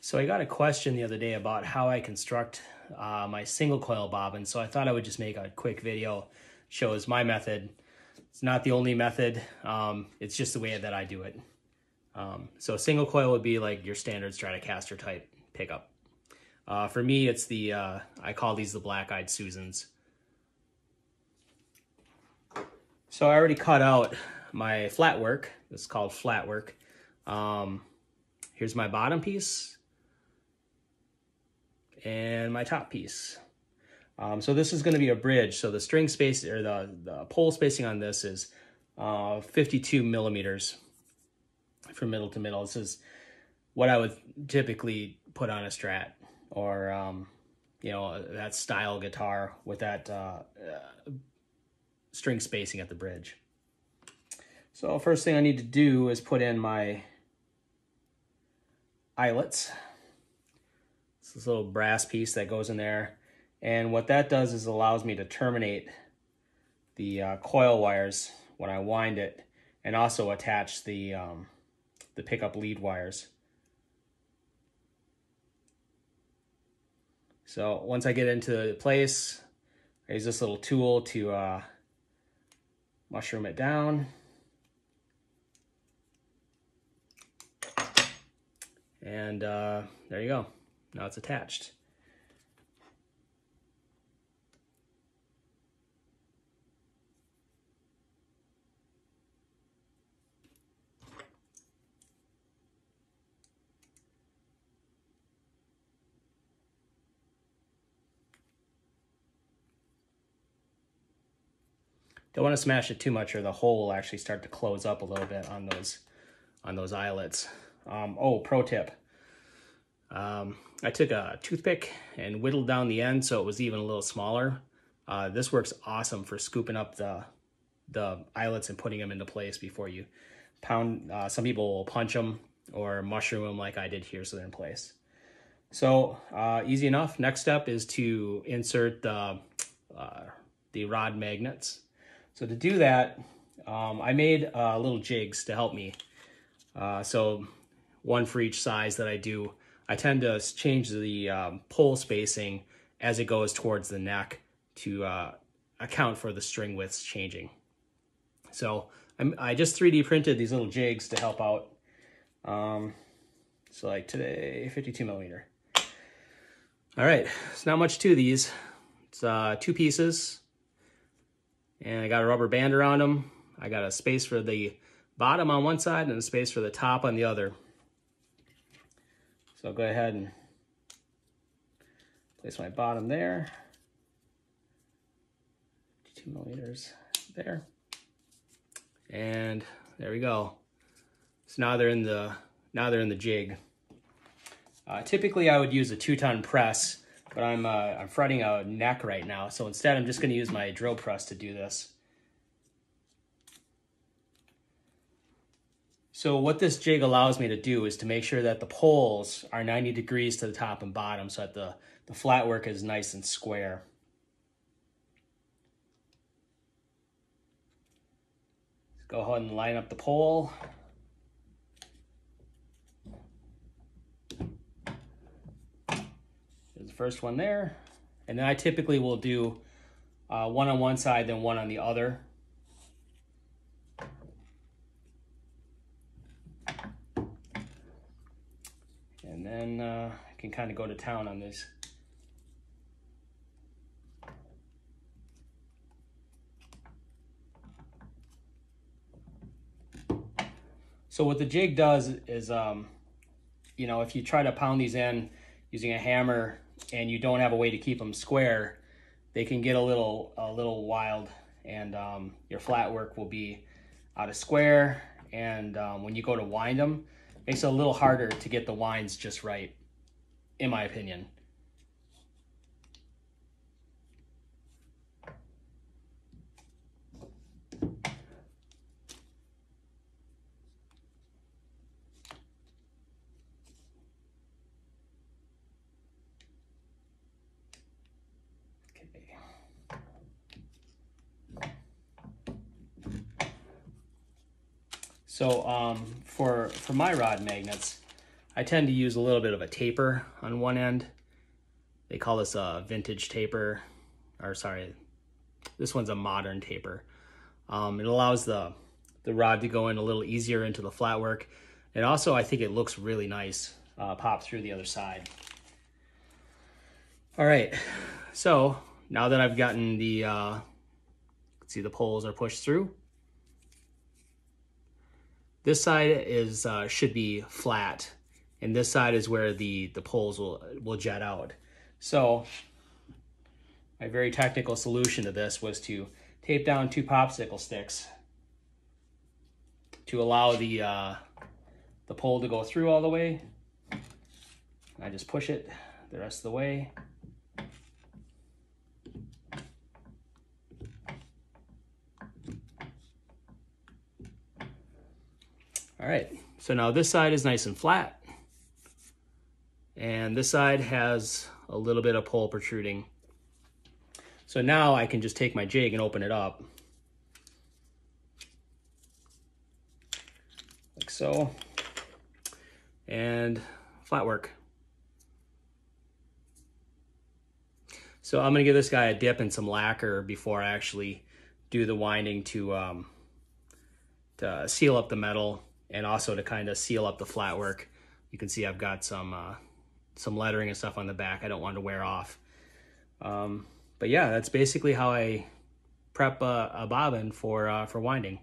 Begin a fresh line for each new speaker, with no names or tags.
So I got a question the other day about how I construct my single coil bobbin. So I thought I would just make a quick video, shows my method. It's not the only method, it's just the way that I do it. So a single coil would be like your standard Stratocaster type pickup. For me, it's the, I call these the black-eyed Susans. So I already cut out my flat work. This is called flat work. Here's my bottom piece and my top piece. So this is going to be a bridge. So the string space, or the pole spacing on this is 52 millimeters from middle to middle. This is what I would typically put on a Strat, or you know, that style guitar with that string spacing at the bridge. So first thing I need to do is put in my eyelets. It's this little brass piece that goes in there. And what that does is allows me to terminate the coil wires when I wind it, and also attach the pickup lead wires. So once I get into place, I use this little tool to mushroom it down. And there you go. Now it's attached. Don't want to smash it too much, or the hole will actually start to close up a little bit on those eyelets. Oh, pro tip. I took a toothpick and whittled down the end so it was even a little smaller. This works awesome for scooping up the eyelets and putting them into place before you pound. Some people will punch them or mushroom them like I did here so they're in place. So easy enough. Next step is to insert the rod magnets. So to do that, I made little jigs to help me. So one for each size that I do. I tend to change the pole spacing as it goes towards the neck to account for the string widths changing. So I just 3D printed these little jigs to help out. So like today, 52 millimeter. All right, it's not much to these. It's 2 pieces. And I got a rubber band around them. I got a space for the bottom on one side and a space for the top on the other. So I'll go ahead and place my bottom there. 52 millimeters there. And there we go. So now they're in the jig. Typically I would use a 2-ton press, but I'm fretting a neck right now, so instead I'm just going to use my drill press to do this. So what this jig allows me to do is to make sure that the poles are 90 degrees to the top and bottom, so that the flat work is nice and square. Let's go ahead and line up the pole. There's the first one there. And then I typically will do one on one side, then one on the other. And then I can kind of go to town on this. So what the jig does is, you know, if you try to pound these in using a hammer and you don't have a way to keep them square, they can get a little wild, and your flat work will be out of square. And when you go to wind them, it makes it a little harder to get the winds just right, in my opinion. So for my rod magnets, I tend to use a little bit of a taper on one end. They call this a vintage taper, or sorry, this one's a modern taper. It allows the rod to go in a little easier into the flat work. And also I think it looks really nice, pop through the other side. All right, so now that I've gotten the, see the poles are pushed through. This side is should be flat, and this side is where the poles will jet out. So my very technical solution to this was to tape down 2 popsicle sticks to allow the pole to go through all the way. I just push it the rest of the way. All right, so now this side is nice and flat, and this side has a little bit of pole protruding. So now I can just take my jig and open it up, like so, and flat work. So I'm gonna give this guy a dip in some lacquer before I actually do the winding to seal up the metal, and also to kind of seal up the flat work. You can see I've got some lettering and stuff on the back I don't want to wear off. But yeah, that's basically how I prep a bobbin for winding.